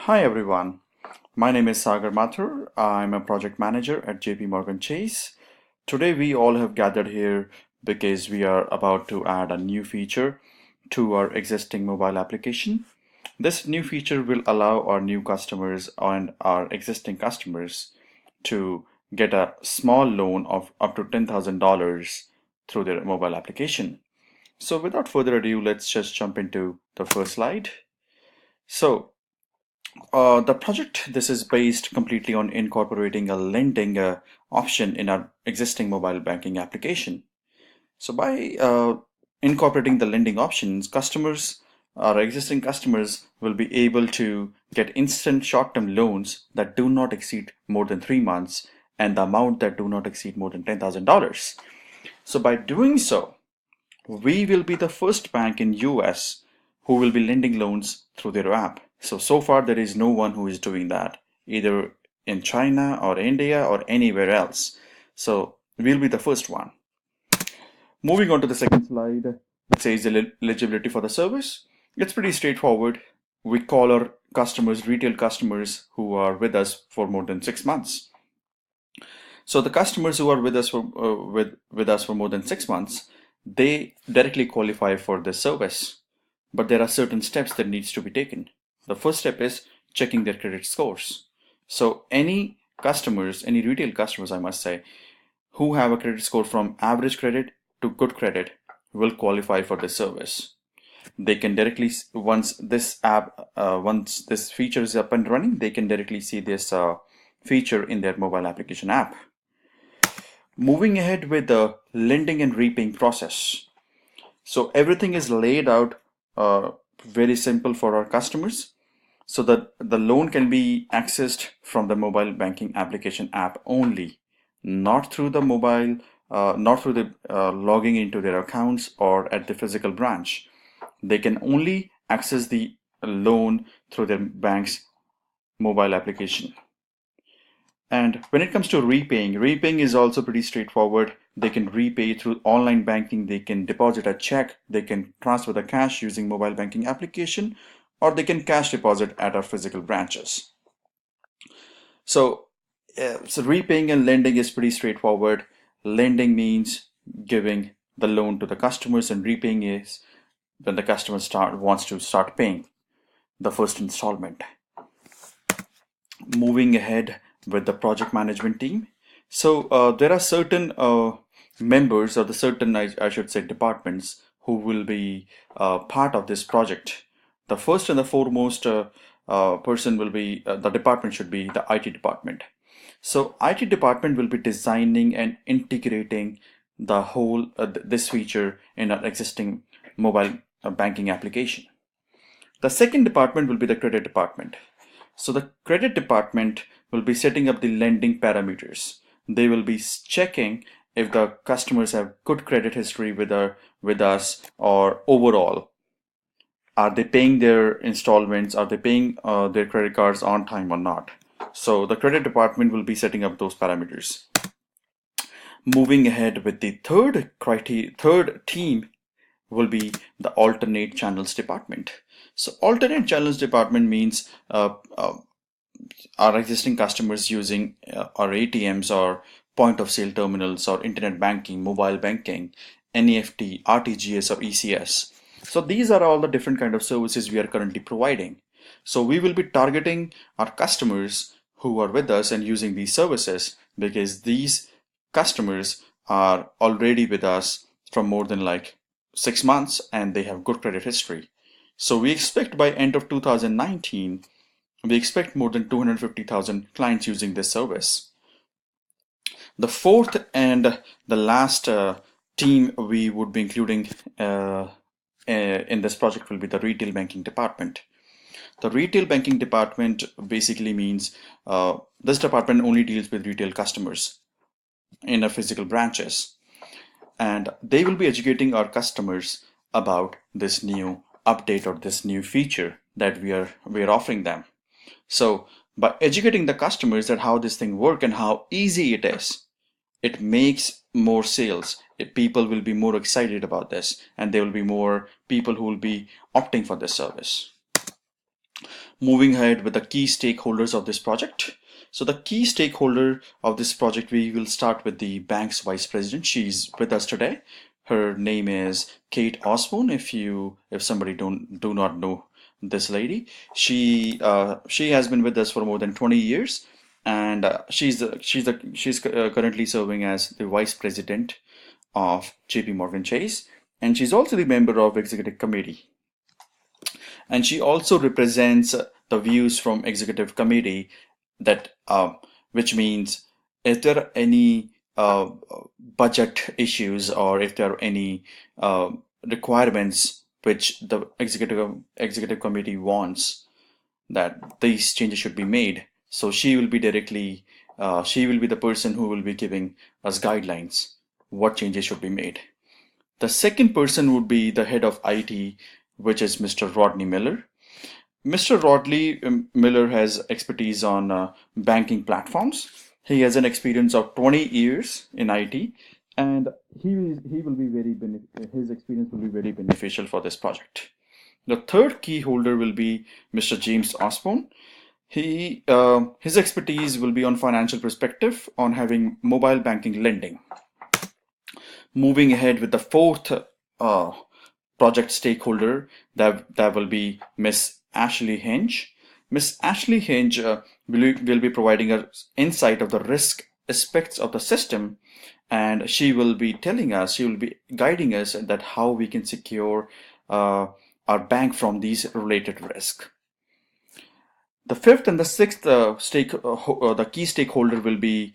Hi everyone, my name is Sagar Mathur. I'm a project manager at JP Morgan Chase. Today we all have gathered here because we are about to add a new feature to our existing mobile application. This new feature will allow our new customers and our existing customers to get a small loan of up to $10,000 through their mobile application. So without further ado, let's just jump into the first slide. So the project, this is based completely on incorporating a lending option in our existing mobile banking application. So by incorporating the lending options, our existing customers will be able to get instant short-term loans that do not exceed more than 3 months and the amount that do not exceed more than $10,000. So by doing so, we will be the first bank in US who will be lending loans through their app. So far there is no one who is doing that, either in China or India or anywhere else. So we'll be the first one. Moving on to the second slide, it says eligibility for the service. It's pretty straightforward. We call our customers retail customers who are with us for more than 6 months. So the customers who are with us for more than 6 months, they directly qualify for this service. But there are certain steps that needs to be taken. The first step is checking their credit scores. So any retail customers, I must say, who have a credit score from average credit to good credit will qualify for this service. They can directly, once this feature is up and running, they can directly see this feature in their mobile application app. Moving ahead with the lending and repaying process. So everything is laid out very simple for our customers, so that the loan can be accessed from the mobile banking application app only, not through the logging into their accounts or at the physical branch. They can only access the loan through their bank's mobile application. And when it comes to repaying is also pretty straightforward. They can repay through online banking, they can deposit a check, they can transfer the cash using mobile banking application, or they can cash deposit at our physical branches. So repaying and lending is pretty straightforward. Lending means giving the loan to the customers, and repaying is when the customer wants to start paying the first installment. Moving ahead with the project management team. So there are certain members, or I should say departments, who will be part of this project. The first and the foremost person will be, the department should be the IT department. So IT department will be designing and integrating the whole this feature in our existing mobile banking application. The second department will be the credit department. So the credit department will be setting up the lending parameters. They will be checking if the customers have good credit history with us, or overall. Are they paying their installments? Are they paying their credit cards on time or not? So the credit department will be setting up those parameters. Moving ahead with the third team will be the alternate channels department. So alternate channels department means our existing customers using our ATMs or point of sale terminals or internet banking, mobile banking, NEFT, RTGS or ECS. So these are all the different kind of services we are currently providing. So we will be targeting our customers who are with us and using these services, because these customers are already with us for more than 6 months and they have good credit history. So we expect by end of 2019, we expect more than 250,000 clients using this service. The fourth and the last team we would be including in this project will be the retail banking department. The retail banking department basically means this department only deals with retail customers in our physical branches, and they will be educating our customers about this new update or this new feature that we are offering them. So by educating the customers that how this thing works and how easy it is, it makes more sales. People will be more excited about this, and there will be more people who will be opting for this service. Moving ahead with the key stakeholders of this project. So the key stakeholder of this project, we will start with the bank's vice president. She's with us today. Her name is Kate Osborne. If somebody do not know this lady, she has been with us for more than 20 years, and she's currently serving as the vice president of JP Morgan Chase, and she's also the member of executive committee, and she also represents the views from executive committee that which means if there are any budget issues, or if there are any requirements which the executive committee wants that these changes should be made, so she will be the person who will be giving us guidelines what changes should be made. The second person would be the head of IT, which is Mr. Rodney Miller. Mr. Rodney Miller has expertise on banking platforms. He has an experience of 20 years in IT, and he will be his experience will be very beneficial for this project. The third key holder will be Mr. James Osborne. His expertise will be on financial perspective on having mobile banking lending. Moving ahead with the fourth project stakeholder, that will be Miss Ashley Hinge. Miss Ashley Hinge will be providing us insight of the risk aspects of the system, and she will be guiding us that how we can secure our bank from these related risks. The fifth and the sixth the key stakeholder will be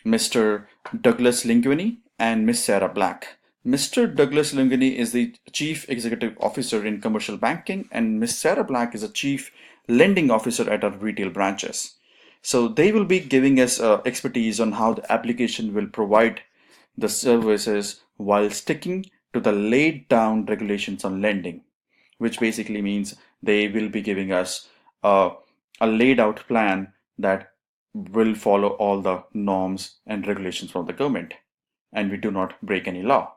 Mr. Douglas Linguini and Miss Sarah Black. Mr. Douglas Linguini is the Chief Executive Officer in Commercial Banking, and Miss Sarah Black is a Chief Lending Officer at our retail branches. So they will be giving us expertise on how the application will provide the services while sticking to the laid down regulations on lending, which basically means they will be giving us a laid out plan that will follow all the norms and regulations from the government, and we do not break any law.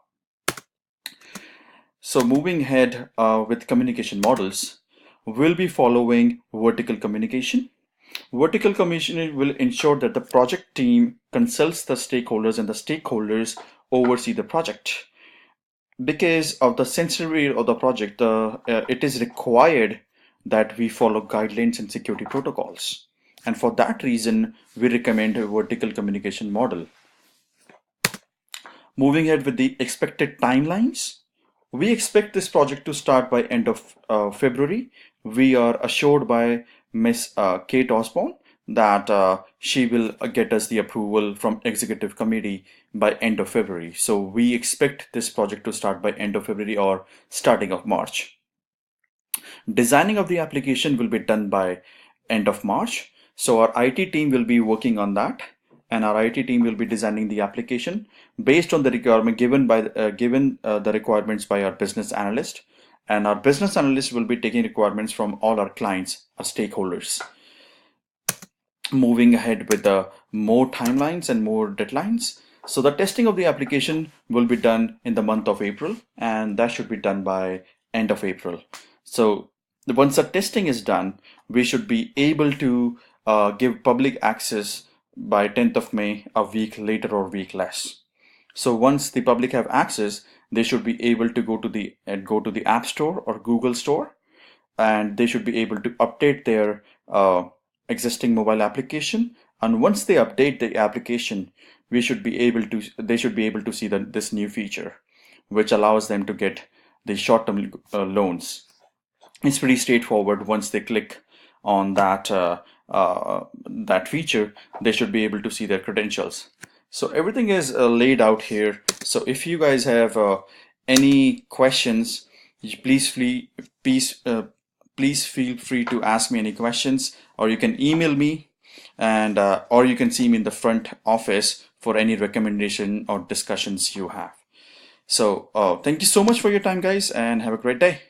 So moving ahead with communication models, we'll be following vertical communication. Vertical communication will ensure that the project team consults the stakeholders and the stakeholders oversee the project. Because of the sensitivity of the project, it is required that we follow guidelines and security protocols. And for that reason, we recommend a vertical communication model. Moving ahead with the expected timelines, we expect this project to start by end of February. We are assured by Miss Kate Osborne that she will get us the approval from executive committee by end of February. So we expect this project to start by end of February or starting of March. Designing of the application will be done by end of March. So our IT team will be working on that, and our IT team will be designing the application based on the requirement given the requirements by our business analyst, and our business analyst will be taking requirements from all our clients, our stakeholders. Moving ahead with the more timelines and more deadlines. So the testing of the application will be done in the month of April, and that should be done by end of April. So once the testing is done, we should be able to give public access by 10th of May, a week later or week less. So once the public have access, they should be able to go to the App Store or Google Store, and they should be able to update their existing mobile application. And once they update the application, they should be able to see this new feature, which allows them to get the short-term loans. It's pretty straightforward. Once they click on that feature, they should be able to see their credentials. So everything is laid out here. So if you guys have any questions, please feel free to ask me any questions, or you can email me, and or you can see me in the front office for any recommendation or discussions you have. So thank you so much for your time, guys, and have a great day.